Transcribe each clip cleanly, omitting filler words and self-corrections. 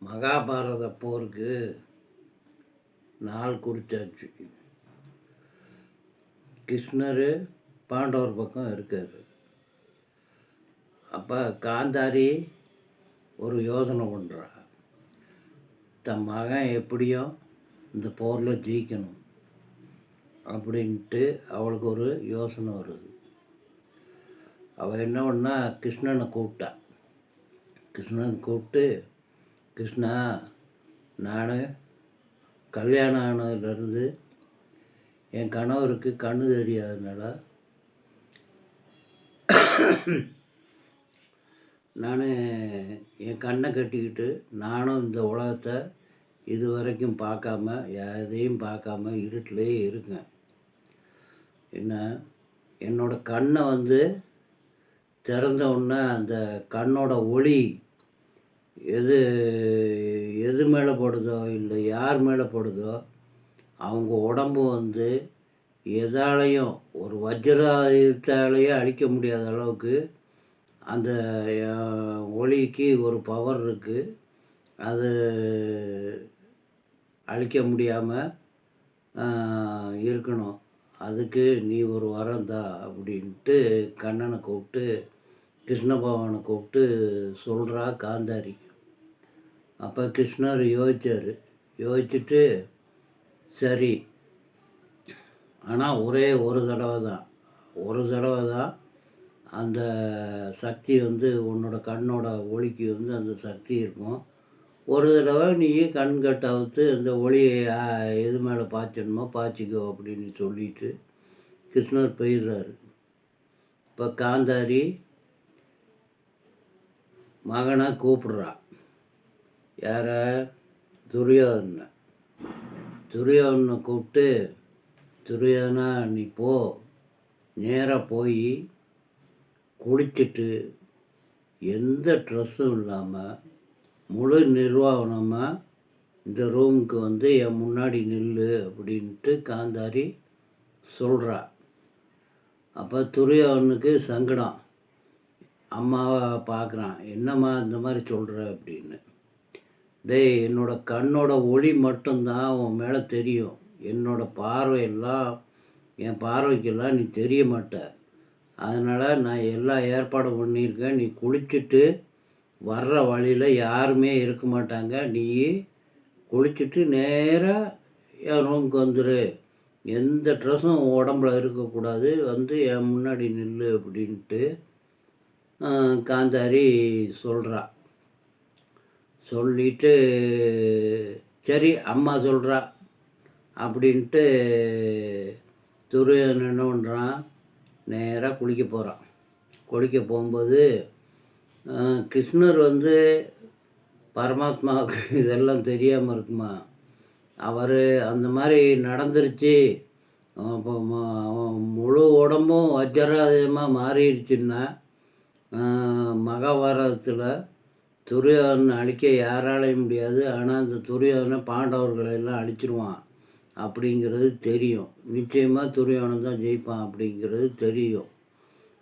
மகாபாரத போருக்கு நாள் குறித்தாச்சு. கிருஷ்ணர் பாண்டவர் பக்கம் இருக்கார். அப்போ காந்தாரி ஒரு யோசனை பண்ணுறா. தன் மகன் எப்படியும் இந்த போரில் ஜெயிக்கணும் அப்படின்ட்டு அவளுக்கு ஒரு யோசனை வருது. அவள் என்ன பண்ணா, கிருஷ்ணனை கூப்பிட்டா. கிருஷ்ணன் கூப்பிட்டு, கிருஷ்ணா, நான் கல்யாணம் ஆனதுலேருந்து என் கணவருக்கு கண்ணு தெரியாதனால நான் என் கண்ணை கட்டிக்கிட்டு நானும் இந்த உலகத்தை இது வரைக்கும் பார்க்காம எதையும் பார்க்காம இருட்டிலே இருக்கேன். என்ன, என்னோடய கண்ணை திறந்த உடனே அந்த கண்ணோட ஒளி எது மேலே படுதோ இல்லை யார் மேலே படுதோ அவங்க உடம்பு எதாலையும் ஒரு வஜ்ராயுதத்தாலேயே அழிக்க முடியாத அளவுக்கு அந்த ஒளிக்கு ஒரு பவர் இருக்குது. அது அழிக்க முடியாமல் இருக்கணும். அதுக்கு நீ ஒரு வரம் தான் அப்படின்ட்டு கண்ணனை கூப்பிட்டு, கிருஷ்ண பகவானை கூப்பிட்டு சொல்கிறா காந்தாரி. அப்போ கிருஷ்ணர் யோசிச்சுட்டு, சரி, ஆனால் ஒரே ஒரு தடவை தான் அந்த சக்தி உன்னோட கண்ணோட ஒளிக்கு அந்த சக்தி இருக்கும். ஒரு தடவை நீ கண் கட்டாவுத்து அந்த ஒளியை எது மேலே பாய்ச்சணுமோ பாய்ச்சிக்கோ அப்படின்னு சொல்லிட்டு கிருஷ்ணர் போயிடுறாரு. இப்போ காந்தாரி மகனை கூப்பிடுறா. யார? துரியோதனை கூப்பிட்டு, துரியோதனா, நீ போ, நேராக போய் குளிச்சுட்டு எந்த ட்ரெஸ்ஸும் இல்லாமல் முழு நிர்வாணமாக இந்த ரூமுக்கு என் முன்னாடி நில்லு அப்படின்ட்டு காந்தாரி சொல்கிறா. அப்போ துரியோதனுக்கு சங்கடம். அம்மாவை பார்க்குறான். என்னம்மா இந்த மாதிரி சொல்கிற அப்படின்னு. டேய், என்னோடய கண்ணோட ஒளி மட்டும்தான் உன் மேலே தெரியும். என் பார்வைக்கெல்லாம் நீ தெரிய மாட்ட. அதனால் நான் எல்லாம் ஏற்பாடு பண்ணியிருக்கேன். நீ குளிச்சுட்டு வர்ற வழியில் யாருமே இருக்க மாட்டாங்க. நீ குளிச்சுட்டு நேராக என் ரூமுக்கு வந்துடு. எந்த ட்ரெஸ்ஸும் உடம்புல இருக்கக்கூடாது. என் முன்னாடி நில்லு அப்படின்ட்டு காந்தாரி சொல்கிறா. சொல்லிட்டு, சரி அம்மா சொல்கிறா அப்படின்ட்டு துரியோதனன் என்ன பண்ணுறான், நேராக குளிக்க போகிறான். குளிக்க போகும்போது கிருஷ்ணர் பரமாத்மாவுக்கு இதெல்லாம் தெரியாமல் இருக்குமா? அவர் அந்த மாதிரி நடந்துருச்சு, முழு உடம்பும் வஜ்ராயுதமாக மாறிடுச்சுன்னா மகாபாரதத்தில் துரியோதனை அழிக்க யாராலையும் முடியாது. ஆனால் அந்த துரியோதனை பாண்டவர்களை எல்லாம் அழிச்சிருவான் அப்படிங்கிறது தெரியும். நிச்சயமாக துரியோதனை தான் ஜெயிப்பான் அப்படிங்கிறது தெரியும்.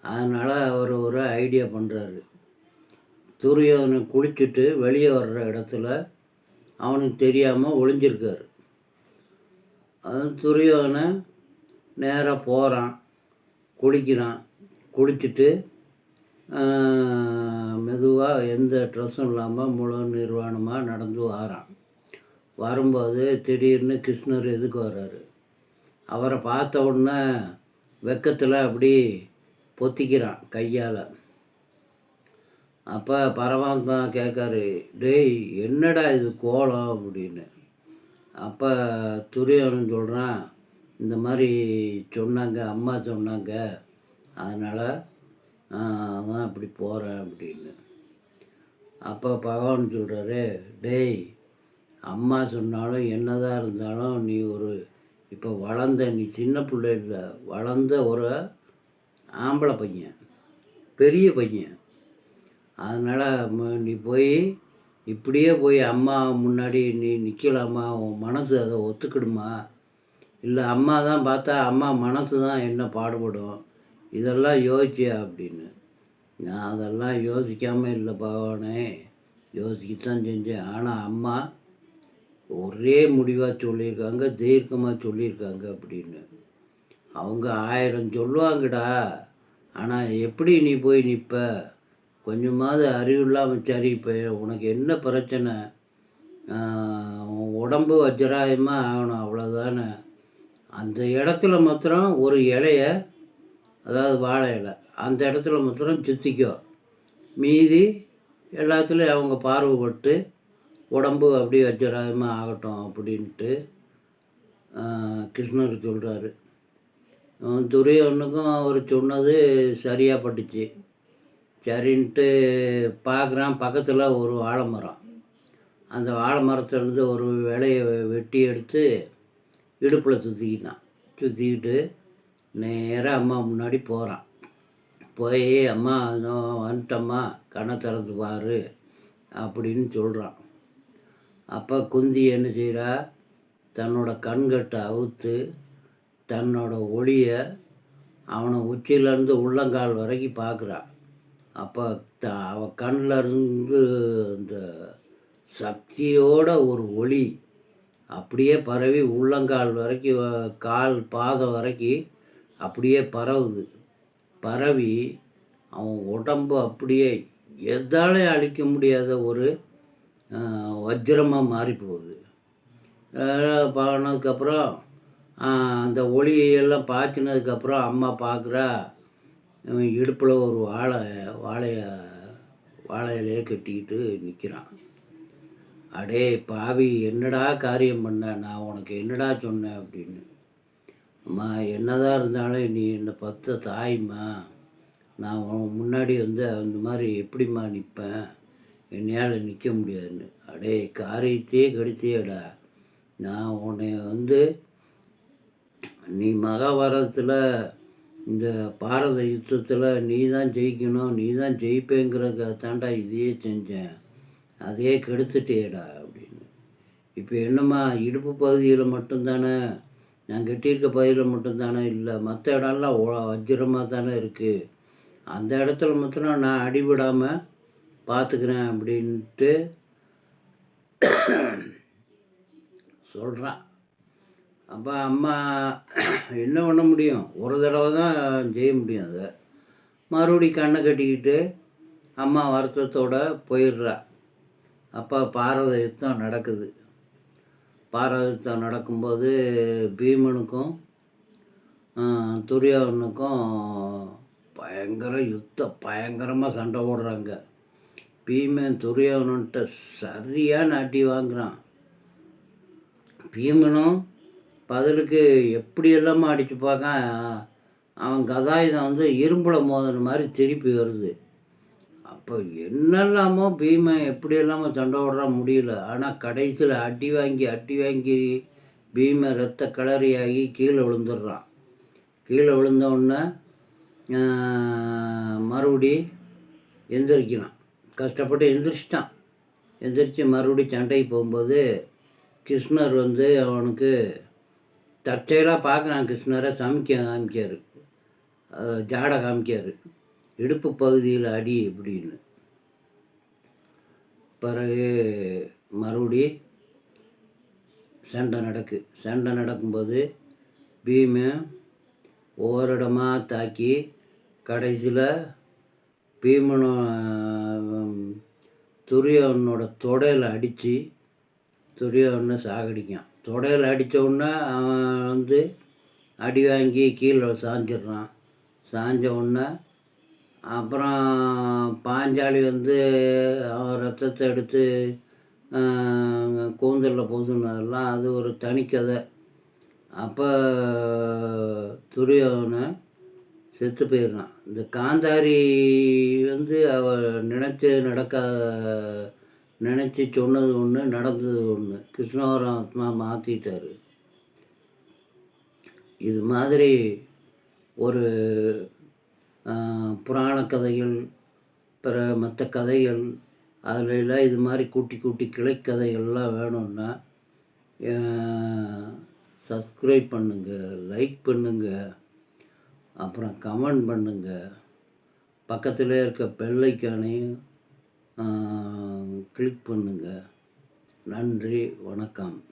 அதனால் அவர் ஒரு ஐடியா பண்ணுறாரு. துரியோதனை குளிச்சுட்டு வெளியே வர்ற இடத்துல அவனுக்கு தெரியாமல் ஒளிஞ்சிருக்காரு. துரியோதனை நேராக போகிறான், குளிக்கிறான். குளிச்சுட்டு மெதுவாக எந்த ட்ரெஸ்ஸும் இல்லாமல் முழு நிர்வாணமாக நடந்து வாரான். வரும்போது திடீர்னு கிருஷ்ணர் எதுக்கு வர்றாரு. அவரை பார்த்த உடனே வெக்கத்தில் அப்படி பொத்திக்கிறான் கையால். அப்போ பரமாத்மா கேட்காரு, டேய், என்னடா இது கோலம் அப்படின்னு. அப்போ துரியோதனன் சொல்கிறான், இந்த மாதிரி சொன்னாங்க, அம்மா சொன்னாங்க, அதனால் அதான் அப்படி போகிறேன் அப்படின்னு. அப்போ பகவான் சொல்கிறாரு, டேய், அம்மா சொன்னாலும் என்னதான் இருந்தாலும் நீ இப்போ நீ சின்ன பிள்ளை இல்லை, வளர்ந்த ஒரு ஆம்பளை பையன், பெரிய பையன். அதனால் நீ இப்படியே போய் அம்மா முன்னாடி நீ நிற்கலாமா? உன் மனசு அதை ஒத்துக்கிடுமா? இல்லை அம்மா தான் பார்த்தா அம்மா மனசு தான் என்ன பாடுபடும்? இதெல்லாம் யோசிச்சியா அப்படின்னு. நான் அதெல்லாம் யோசிக்காமல் இல்லை பகவானே, யோசிக்கத்தான் செஞ்சேன். ஆனால் அம்மா ஒரே முடிவாக சொல்லியிருக்காங்க, தீர்க்கமாக சொல்லியிருக்காங்க அப்படின்னு. அவங்க 1000 சொல்லுவாங்கடா, ஆனால் எப்படி நீ போய் நிற்ப? கொஞ்சமாவது அறிவு இல்லாமல் சரி இப்போ உனக்கு என்ன பிரச்சனை? உன் உடம்பு வஜ்ராயமாக ஆகணும் அவ்வளோதானே. அந்த இடத்துல மாத்திரம் ஒரு இலைய, அதாவது வாழை இலை, அந்த இடத்துல மாத்திரம் சுற்றிக்கோ. மீதி எல்லாத்துலேயும் அவங்க பார்வைப்பட்டு உடம்பு அப்படியே வஜ்ராயமாக ஆகட்டும் அப்படின்ட்டு கிருஷ்ணர் சொல்கிறாரு. துரியோனுக்கும் அவர் சொன்னது சரியாக பட்டுச்சு. சரின்ட்டு பார்க்குறான், பக்கத்தில் ஒரு வாழை மரம். அந்த வாழை மரத்துலேருந்து ஒரு இலையை வெட்டி எடுத்து இடுப்பில் சுற்றிக்கிட்டான். சுற்றிக்கிட்டு நேராக அம்மா முன்னாடி போகிறான். போய் அம்மா வந்துட்டம்மா, கண்ணை திறந்து பாரு அப்படின்னு சொல்கிறான். அப்போ குந்தி என்ன செய்கிறா, தன்னோட கண்கட்டை அவுத்து தன்னோட ஒளியை அவனை உச்சியிலேருந்து உள்ளங்கால் வரைக்கும் பார்க்குறான். அப்போ அவன் கண்ணில் இருந்து இந்த சக்தியோட ஒரு ஒளி அப்படியே பரவி உள்ளங்கால் வரைக்கும், கால் பாதம் வரைக்கும் அப்படியே பரவுது. பரவி அவன் உடம்பு அப்படியே எதாலையும் அழிக்க முடியாத ஒரு வஜ்ரமாக மாறி போகுது. போனதுக்கப்புறம் அந்த ஒளியெல்லாம் பாய்ச்சினதுக்கப்புறம் அம்மா பார்க்குறா, இடுப்பில் ஒரு வாழை இலையை கட்டிக்கிட்டு நிற்கிறான். அடே பாவி, என்னடா காரியம் பண்ண, நான் உனக்கு என்னடா சொன்னேன் அப்படின்னு. அம்மா, என்னதான் இருந்தாலும் நீ என்னை பத்த தாய்மா, நான் உன் முன்னாடி அந்த மாதிரி எப்படிம்மா நிற்பேன், என்னையால் நிற்க முடியாதுன்னு. அடே காரியத்தையே கெடுத்தியேடா. நான் உன்னை நீ மகாபாரதத்தில் இந்த பாரத யுத்தத்தில் நீ தான் ஜெயிக்கணும், நீ தான் ஜெயிப்பேங்கிறதுக்காகத்தாண்டா இதையே செஞ்சேன், அதையே கெடுத்துட்டேடா அப்படின்னு. இப்போ என்னம்மா, இடுப்பு பகுதியில் மட்டும்தானே, நான் கட்டியிருக்க பகுதியில் மட்டும்தானே இல்லை, மற்ற இடம்லாம் வஜ்ரமாக தானே இருக்குது, அந்த இடத்துல மாத்திரம் நான் அடிபடாமல் பார்த்துக்கிறேன் அப்படின்ட்டு சொல்கிறான். அப்போ அம்மா என்ன பண்ண முடியும், ஒரு தடவை தான் செய்ய முடியும். அதை மறுபடி கண்ணை கட்டிக்கிட்டு அம்மா வருத்தத்தோடு போயிடுறா. அப்போ பாரத யுத்தம் நடக்குது. பாரத யுத்தம் நடக்கும்போது பீமனுக்கும் துரியோதனுக்கும் பயங்கரமாக சண்டை போடுறாங்க. பீமன் துரியோதனன்ட்ட சரியான அடி வாங்குறான். பீமனும் பதிலுக்கு எப்படி எல்லாமே அடித்து பார்க்க, அவன் கதாயுதம் இரும்பில் மோதின மாதிரி திருப்பி வருது. அப்போ என்னெல்லாமோ பீமன் எப்படி எல்லாமோ சண்டை போடுறா, முடியல. ஆனால் கடைசியில் அடி வாங்கி பீமன் ரத்த கலரியாகி கீழே விழுந்துடுறான். கீழே விழுந்தோடனே மறுபடி எந்திரிக்கிறான். கஷ்டப்பட்டு எந்திரிச்சிட்டான். எந்திரிச்சு மறுபடி சண்டைக்கு போகும்போது கிருஷ்ணர் அவனுக்கு தற்செயலாக பார்க்குறான். கிருஷ்ணரை காமிக்கார், ஜாடை காமிக்கார், இடுப்பு பகுதியில் அடி இப்படின்னு. பிறகு மறுபடி சண்டை நடக்கும்போது பீமன் ஒவ்வொரு இடமா தாக்கி கடைசியில் துரியோதனோட தொடையில் அடித்து துரியோதனை சாகடிக்கான். தொடையில் அடித்த உடனே அவன் அடி வாங்கி கீழே சாஞ்சிடுறான். சாஞ்ச உடனே அப்புறம் பாஞ்சாலி அவன் ரத்தத்தை எடுத்து கூந்தலில் பூசினதெல்லாம் அது ஒரு தனிக்கதை. அப்போ துரியோதனை செத்து போயிடுறான். இந்த காந்தாரி அவள் நினச்சி சொன்னது ஒன்று, நடந்தது ஒன்று. கிருஷ்ணபரமாத்மா மாற்றிட்டார். இது மாதிரி ஒரு புராண கதைகள், பிற மற்ற கதைகள், அதிலெல்லாம் இது மாதிரி குட்டி கிளைக்கதைகள்லாம் வேணும்னா சப்ஸ்கிரைப் பண்ணுங்கள், லைக் பண்ணுங்கள், அப்புறம் கமெண்ட் பண்ணுங்கள். பக்கத்தில் இருக்க பெல் ஐக்கானையும் கிளிக் பண்ணுங்க. நன்றி, வணக்கம்.